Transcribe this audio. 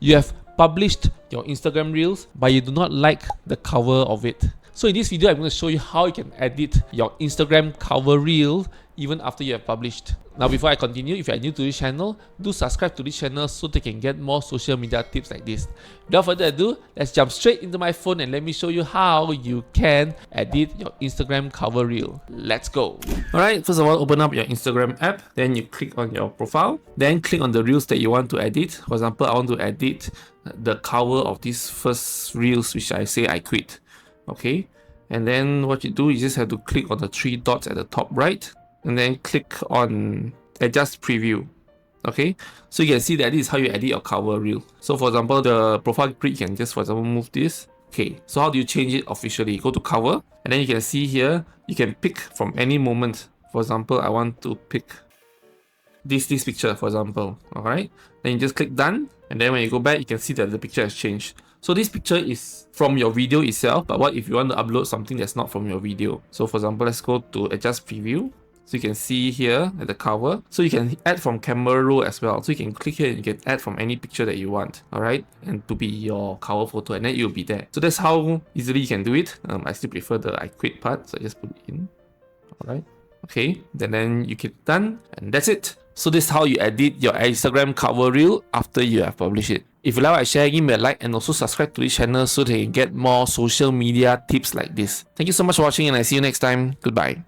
You have published your Instagram Reels, but you do not like the cover of it. So in this video, I'm going to show you how you can edit your Instagram cover reel even after you have published. Now, before I continue, if you are new to this channel, do subscribe to this channel so they can get more social media tips like this. Without further ado, let's jump straight into my phone and let me show you how you can edit your Instagram cover reel. Let's go. Alright, first of all, open up your Instagram app, then you click on your profile, then click on the reels that you want to edit. For example, I want to edit the cover of this first reels which I say I quit. Okay, and then what you do, you just have to click on the three dots at the top right and then click on adjust preview. Okay, so you can see that this is how you edit your cover reel. So for example, the profile grid, you can just for example move this. Okay, so how do you change it officially? Go to cover, and then you can see here you can pick from any moment. For example, I want to pick this picture, for example. All right, then you just click done, and then when you go back, you can see that the picture has changed. So this picture is from your video itself, but what if you want to upload something that's not from your video? So for example, let's go to adjust preview. So you can see here at the cover. So you can add from camera roll as well. So you can click here and you can add from any picture that you want. All right, and to be your cover photo, and then it will be there. So that's how easily you can do it. I still prefer the I quit part, so I just put it in. All right. Okay, then you click done, and that's it. So this is how you edit your Instagram cover reel after you have published it. If you like what I share, give me a like and also subscribe to this channel so that you can get more social media tips like this. Thank you so much for watching, and I see you next time. Goodbye.